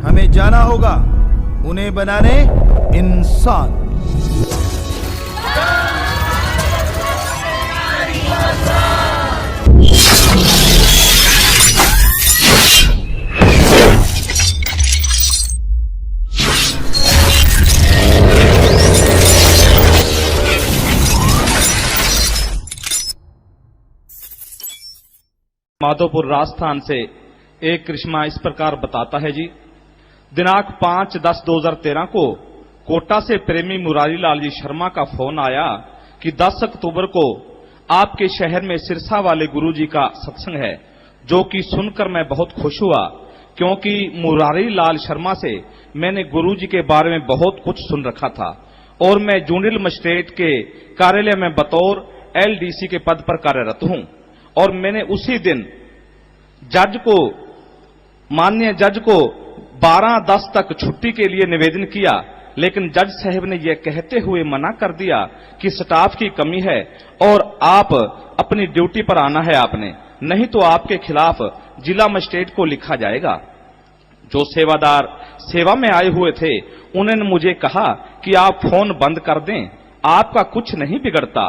हमें जाना होगा उन्हें बनाने इंसान। माधोपुर राजस्थान से एक करिश्मा इस प्रकार बताता है जी। दिनांक 5/10/2013 को कोटा से प्रेमी मुरारी लाल जी शर्मा का फोन आया कि 10 अक्टूबर को आपके शहर में सिरसा वाले गुरुजी का सत्संग है, जो कि सुनकर मैं बहुत खुश हुआ, क्योंकि मुरारी लाल शर्मा से मैंने गुरुजी के बारे में बहुत कुछ सुन रखा था और मैं जूनियर मजिस्ट्रेट के कार्यालय में बतौर LDC के पद पर कार्यरत हूं। और मैंने उसी दिन माननीय जज को 12/10 तक छुट्टी के लिए निवेदन किया, लेकिन जज साहब ने यह कहते हुए मना कर दिया कि स्टाफ की कमी है और आप अपनी ड्यूटी पर आना है आपने, नहीं तो आपके खिलाफ जिला मजिस्ट्रेट को लिखा जाएगा। जो सेवादार सेवा में आए हुए थे उन्होंने मुझे कहा कि आप फोन बंद कर दें, आपका कुछ नहीं बिगड़ता,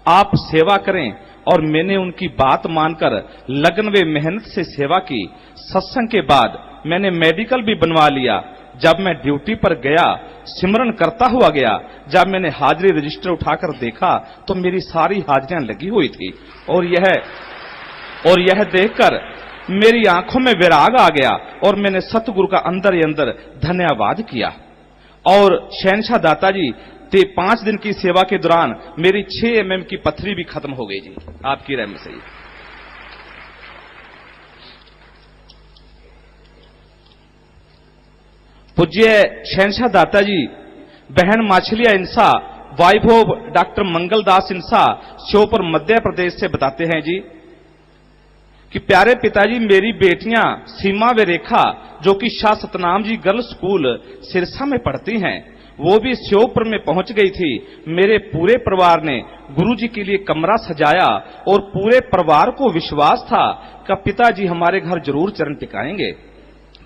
आप सेवा करें। और मैंने उनकी बात मानकर लगन व मेहनत से सेवा की। सत्संग के बाद मैंने मेडिकल भी बनवा लिया। जब मैं ड्यूटी पर गया, सिमरन करता हुआ गया, जब मैंने हाजिरी रजिस्टर उठाकर देखा तो मेरी सारी हाजिरियां लगी हुई थी और यह देखकर मेरी आंखों में विराग आ गया और मैंने सतगुरु का अंदर ही अंदर धन्यवाद किया। और शहनशाह दाता जी 5 दिन की सेवा के दौरान मेरी 6 mm की पथरी भी खत्म हो गई जी, आपकी रहमत से। पूज्य शहनशाह दाता जी बहन माछलिया इंसा, वाइफ ऑफ डॉक्टर मंगलदास इंसा, श्योपुर मध्य प्रदेश से बताते हैं जी कि प्यारे पिताजी, मेरी बेटियां सीमा व रेखा, जो कि शाह सतनाम जी गर्ल्स स्कूल सिरसा में पढ़ती हैं, वो भी श्योपुर में पहुंच गई थी। मेरे पूरे परिवार ने गुरुजी के लिए कमरा सजाया और पूरे परिवार को विश्वास था कि पिताजी हमारे घर जरूर चरण टिकाएंगे।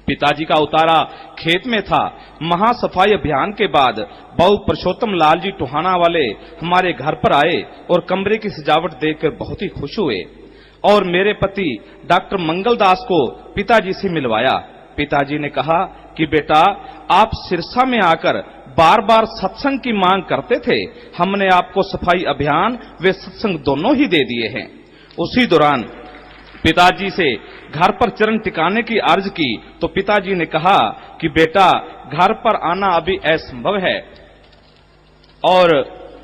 पिताजी का उतारा खेत में था। महासफाई अभियान के बाद बाबू परसोत्तम लाल जी टोहाना वाले हमारे घर पर आए और कमरे की सजावट देखकर बहुत ही खुश हुए और मेरे पति डॉक्टर मंगलदास को पिताजी से मिलवाया। पिताजी ने कहा कि बेटा, आप सिरसा में आकर बार बार सत्संग की मांग करते थे, हमने आपको सफाई अभियान व सत्संग दोनों ही दे दिए हैं। उसी दौरान पिताजी से घर पर चरण टिकाने की अर्ज की तो पिताजी ने कहा कि बेटा, घर पर आना अभी असंभव है। और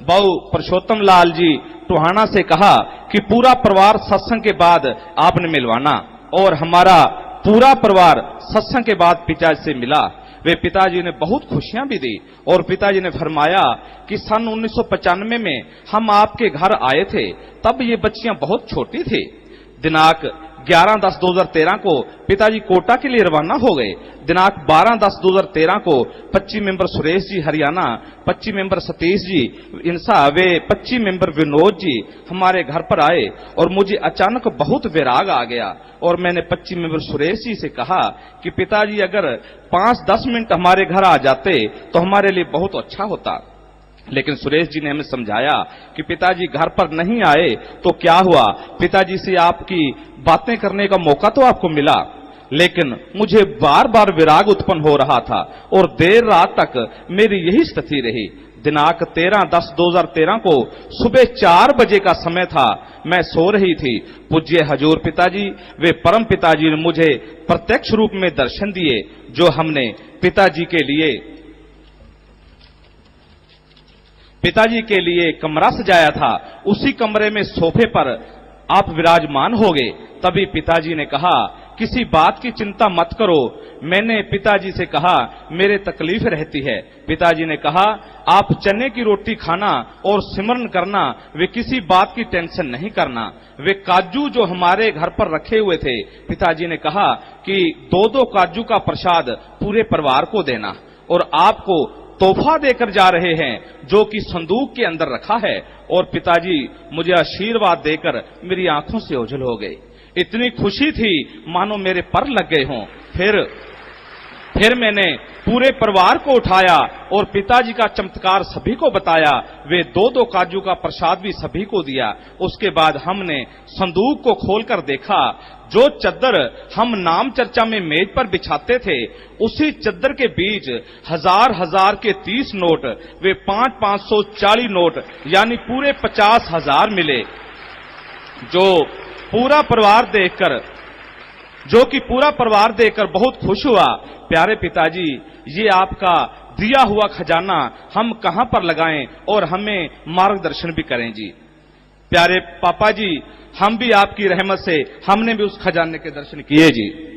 बाबू परसोत्तम लाल जी टोहाना से कहा कि पूरा परिवार सत्संग के बाद आपने मिलवाना। और हमारा पूरा परिवार सत्संग के बाद पिताजी से मिला। वे पिताजी ने बहुत खुशियां भी दी और पिताजी ने फरमाया कि सन 1995 में हम आपके घर आए थे, तब ये बच्चियां बहुत छोटी थी। दिनांक 11/10/2013 को पिताजी कोटा के लिए रवाना हो गए। दिनांक 12/10/2013 को 25 मेंबर सुरेश जी हरियाणा, 25 मेंबर सतीश जी इंसा वे 25 मेंबर विनोद जी हमारे घर पर आए और मुझे अचानक बहुत विराग आ गया और मैंने 25 मेंबर सुरेश जी से कहा कि पिताजी अगर 5-10 मिनट हमारे घर आ जाते तो हमारे लिए बहुत अच्छा होता। लेकिन सुरेश जी ने हमें समझाया कि पिताजी घर पर नहीं आए तो क्या हुआ, पिताजी से आपकी बातें करने का मौका तो आपको मिला, लेकिन मुझे बार बार विराग उत्पन्न हो रहा था और देर रात तक मेरी यही स्थिति रही। दिनांक 13/10/2013 को सुबह 4 बजे का समय था, मैं सो रही थी। पूज्य हजूर पिताजी वे परम पिताजी ने मुझे प्रत्यक्ष रूप में दर्शन दिए। जो हमने पिताजी के लिए कमरा सजाया था, उसी कमरे में सोफे पर आप विराजमान हो गए। तभी पिताजी ने कहा, किसी बात की चिंता मत करो। मैंने पिताजी से कहा, मेरे तकलीफ रहती है। पिताजी ने कहा, आप चने की रोटी खाना और सिमरन करना, वे किसी बात की टेंशन नहीं करना। वे काजू जो हमारे घर पर रखे हुए थे, पिताजी ने कहा कि 2-2 काजू का प्रसाद पूरे परिवार को देना और आपको तोहफा देकर जा रहे हैं जो कि संदूक के अंदर रखा है। और पिताजी मुझे आशीर्वाद देकर मेरी आंखों से ओझल हो गए। इतनी खुशी थी मानो मेरे पर लग गए हों। फिर मैंने पूरे परिवार को उठाया और पिताजी का चमत्कार सभी को बताया। वे 2-2 काजू का प्रसाद भी सभी को दिया। उसके बाद हमने संदूक को खोलकर देखा। जो चद्दर हम नाम चर्चा में मेज पर बिछाते थे, उसी चद्दर के बीच 1000 के 30 नोट, वे 540 नोट यानी पूरे 50,000 मिले। जो कि पूरा परिवार देखकर बहुत खुश हुआ। प्यारे पिताजी, ये आपका दिया हुआ खजाना हम कहां पर लगाएं और हमें मार्गदर्शन भी करें जी। प्यारे पापा जी, हम भी आपकी रहमत से हमने भी उस खजाने के दर्शन किए जी।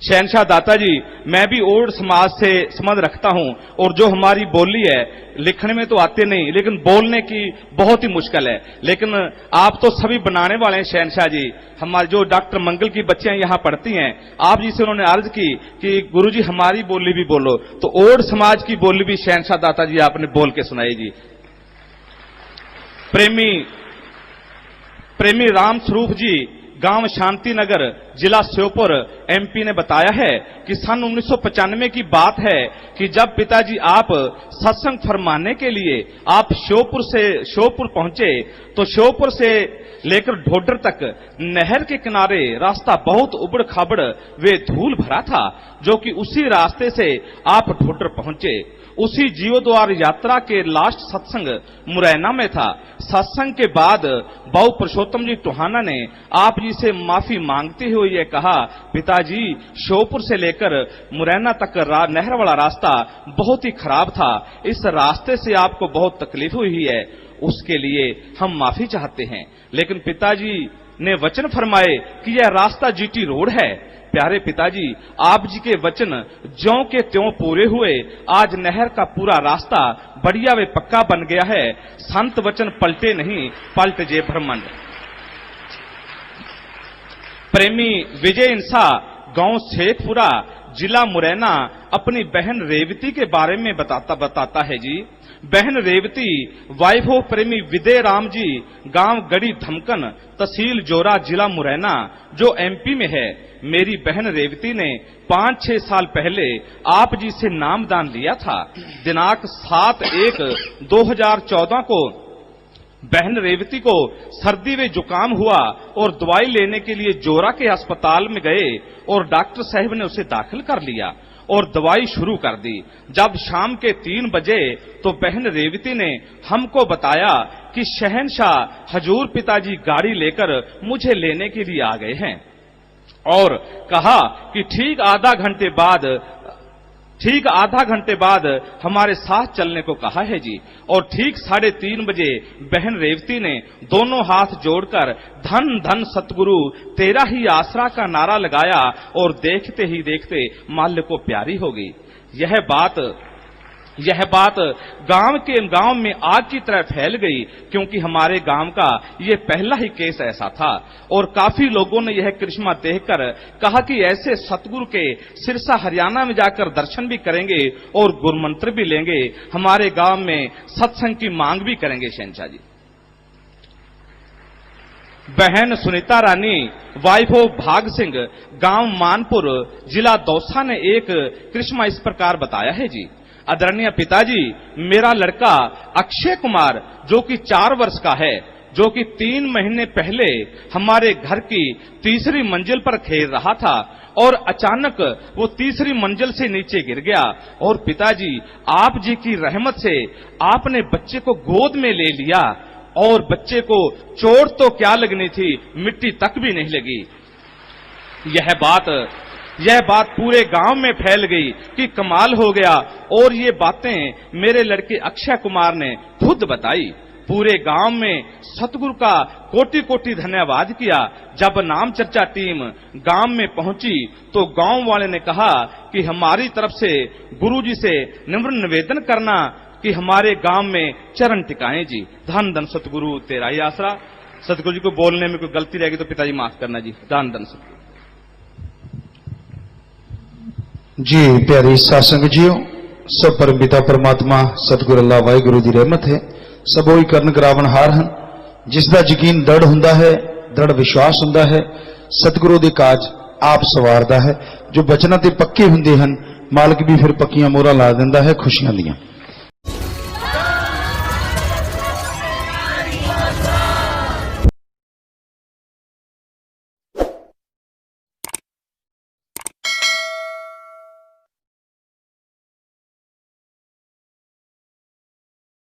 शहनशाह दाता जी, मैं भी ओड समाज से संबंध रखता हूं और जो हमारी बोली है, लिखने में तो आते नहीं लेकिन बोलने की बहुत ही मुश्किल है। लेकिन आप तो सभी बनाने वाले हैं शहनशाह जी। हमारे जो डॉक्टर मंगल की बच्चियां यहां पढ़ती हैं, आप जी से उन्होंने अर्ज की कि गुरुजी हमारी बोली भी बोलो, तो ओड समाज की बोली भी शहनशाह दाता जी आपने बोल के सुनाई जी। प्रेमी राम स्वरूप जी, गांव शांतिनगर, जिला श्योपुर, एमपी ने बताया है कि सन 1995 की बात है कि जब पिताजी आप सत्संग फरमाने के लिए आप श्योपुर पहुंचे, तो श्योपुर से लेकर ढोडर तक नहर के किनारे रास्ता बहुत उबड़ खाबड़ वे धूल भरा था, जो कि उसी रास्ते से आप ढोडर पहुंचे। उसी जीवद्वार यात्रा के लास्ट सत्संग मुरैना में था। सत्संग के बाद बाबू पुरुषोत्तम जी टोहाना ने आप जी से माफी मांगते हुए यह कहा, पिताजी श्योपुर से लेकर मुरैना तक नहर वाला रास्ता बहुत ही खराब था, इस रास्ते से आपको बहुत तकलीफ हुई है, उसके लिए हम माफी चाहते हैं। लेकिन पिताजी ने वचन फरमाए कि यह रास्ता जीटी रोड है। प्यारे पिताजी, आप जी के वचन ज्यों के त्यों पूरे हुए। आज नहर का पूरा रास्ता बढ़िया वे पक्का बन गया है। संत वचन पलटे नहीं, पलट जे ब्रह्मांड। प्रेमी विजय इंसा, गांव शेखपुरा, जिला मुरैना, अपनी बहन रेवती के बारे में बताता है जी। बहन रेवती वाइफ ऑफ प्रेमी विदय राम जी, गांव गड़ी धमकन, तहसील जोरा, जिला मुरैना, जो एमपी में है। मेरी बहन रेवती ने 5-6 साल पहले आप जी से नामदान लिया था। दिनांक 7/1/2014 को बहन रेवती को सर्दी व जुकाम हुआ और दवाई लेने के लिए जोरा के अस्पताल में गए और डॉक्टर साहब ने उसे दाखिल कर लिया और दवाई शुरू कर दी। जब शाम के 3 बजे तो बहन रेवती ने हमको बताया कि शहनशाह हजूर पिताजी गाड़ी लेकर मुझे लेने के लिए आ गए हैं और कहा कि ठीक आधा घंटे बाद हमारे साथ चलने को कहा है जी। और ठीक 3:30 बजे बहन रेवती ने दोनों हाथ जोड़कर धन धन सतगुरु तेरा ही आसरा का नारा लगाया और देखते ही देखते माल्य को प्यारी हो गई। यह बात गांव में आग की तरह फैल गई, क्योंकि हमारे गांव का यह पहला ही केस ऐसा था और काफी लोगों ने यह करिश्मा देखकर कहा कि ऐसे सतगुरु के सिरसा हरियाणा में जाकर दर्शन भी करेंगे और गुरुमंत्र भी लेंगे, हमारे गांव में सत्संग की मांग भी करेंगे। शहनशाह जी, बहन सुनीता रानी वाइफ ऑफ भाग सिंह, गांव मानपुर, जिला दौसा ने एक करिश्मा इस प्रकार बताया है जी। आदरणीय पिताजी, मेरा लड़का अक्षय कुमार जो कि 4 वर्ष का है, जो कि 3 महीने पहले हमारे घर की 3री मंजिल पर खेल रहा था और अचानक वो 3री मंजिल से नीचे गिर गया और पिताजी आप जी की रहमत से आपने बच्चे को गोद में ले लिया और बच्चे को चोट तो क्या लगनी थी, मिट्टी तक भी नहीं लगी। यह बात पूरे गांव में फैल गई कि कमाल हो गया और ये बातें मेरे लड़के अक्षय कुमार ने खुद बताई। पूरे गांव में सतगुरु का कोटि कोटि धन्यवाद किया। जब नाम चर्चा टीम गांव में पहुंची तो गांव वाले ने कहा कि हमारी तरफ से गुरुजी से निम्र निवेदन करना कि हमारे गांव में चरण टिकाएं जी। धन धन सतगुरु तेरा ही आसरा। सतगुरु जी को बोलने में कोई गलती रहेगी तो पिताजी माफ करना जी। धन धन सतगुरु जी। प्यारी सासंग जियो, सब परम पिता परमात्मा सतगुरु अल्लाह वाहिगुरु दी रहमत है। सब ओही करन करावन हार हन, जिसदा यकीन दृढ़ हुंदा है, दृढ़ विश्वास हुंदा है, सतगुरु दे काज आप सवारदा है। जो बचना ते पक्के हुंदे हन, मालिक भी फिर पक्कियां मोहरां ला दिंदा है खुशियां दियां।